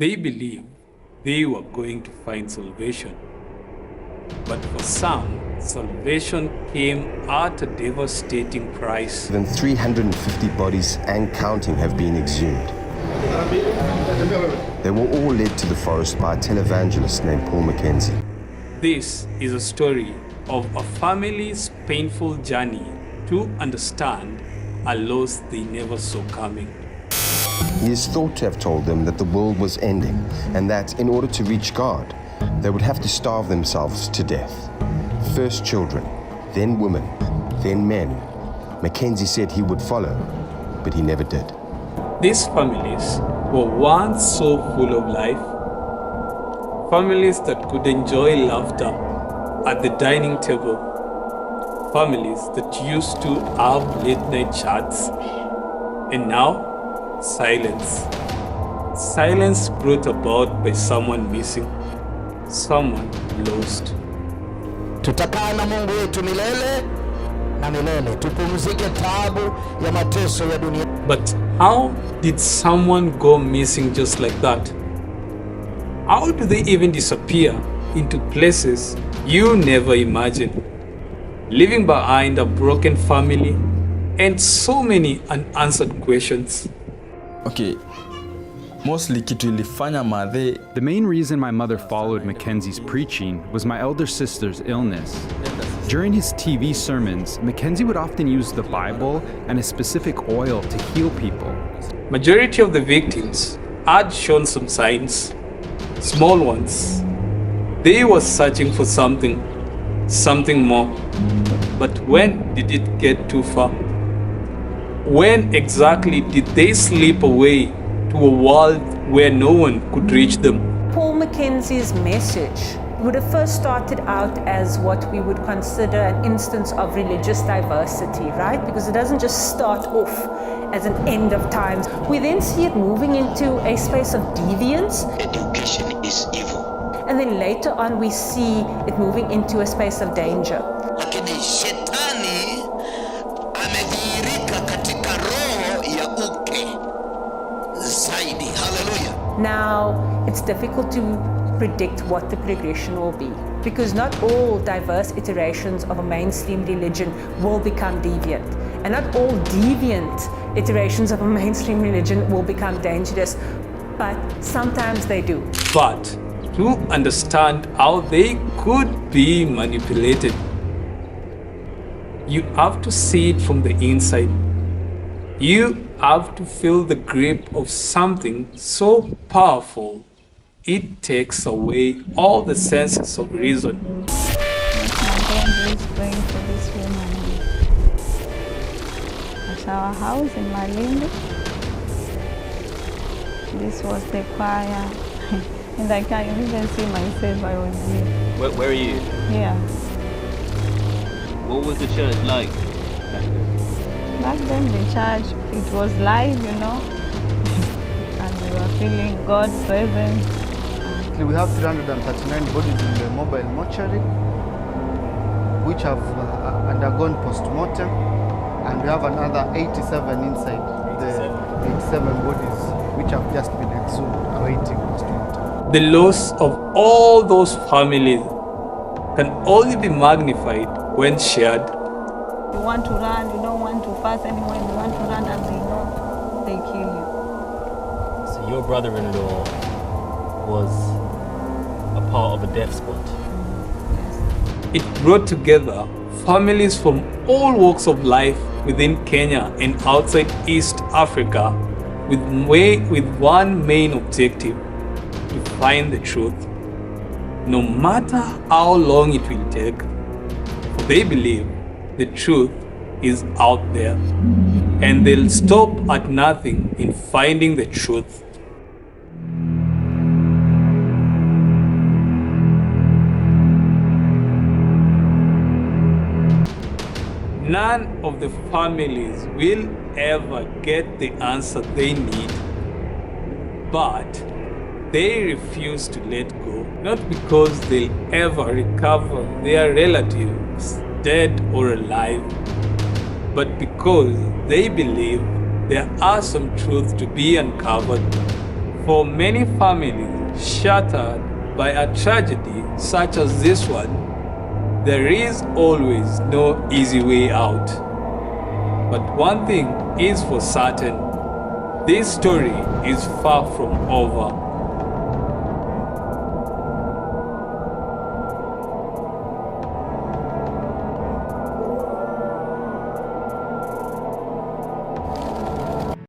They believed they were going to find salvation. But for some, salvation came at a devastating price. More than 350 bodies and counting have been exhumed. They were all led to the forest by a televangelist named Paul MacKenzie. This is a story of a family's painful journey to understand a loss they never saw coming. He is thought to have told them that the world was ending and that in order to reach God, they would have to starve themselves to death. First children, then women, then men. MacKenzie said he would follow, but he never did. These families were once so full of life. Families that could enjoy laughter at the dining table. Families that used to have late night chats. And now, silence. Silence brought about by someone missing, someone lost. Tutakaa na Mungu wetu milele na milele. Tupumzike taabu ya mateso ya dunia. But how did someone go missing just like that? How do they even disappear into places you never imagined? Leaving behind a broken family and so many unanswered questions. Okay, mostly kitu ilifanya madhe. The main reason my mother followed Mackenzie's preaching was my elder sister's illness. During his TV sermons, Mackenzie would often use the Bible and a specific oil to heal people. Majority of the victims had shown some signs, small ones. They were searching for something more. But when did it get too far? When exactly did they slip away to a world where no one could reach them? Paul MacKenzie's message would have first started out as what we would consider an instance of religious diversity, right? Because it doesn't just start off as an end of times. We then see it moving into a space of deviance. Education is evil. And then later on we see it moving into a space of danger. Lakini shetani amedhihirika katika roho ya uke zaidi. Hallelujah. Now, it's difficult to predict what the progression will be, because not all diverse iterations of a mainstream religion will become deviant, and not all deviant iterations of a mainstream religion will become dangerous, but sometimes they do. But to understand how they could be manipulated, you have to see it from the inside. You have to feel the grip of something so powerful it takes away all the senses of reason. My dad is praying for this woman at our house in Malindi. This was the choir, and I can't even see myself. I was here. Where are you? Here. What was the church like? Back then, the church, it was live, you know, and we were feeling God's presence. We have 339 bodies in the mobile mortuary, which have undergone post-mortem, and we have another 87 inside the 87 bodies, which have just been exhumed, awaiting post-mortem. The loss of all those families can only be magnified when shared. You want to run, you don't want to pass anywhere, you want to run, and they know they kill you. So your brother-in-law was a part of a death squad. It brought together families from all walks of life within Kenya and outside East Africa with one main objective: to find the truth, no matter how long it will take. For they believe the truth is out there, and they'll stop at nothing in finding the truth. None of the families will ever get the answer they need, but they refuse to let go, not because they'll ever recover their relatives, dead or alive, but because they believe there are some truths to be uncovered For many families shattered by a tragedy such as this one, there is always no easy way out. But one thing is for certain, this story is far from over.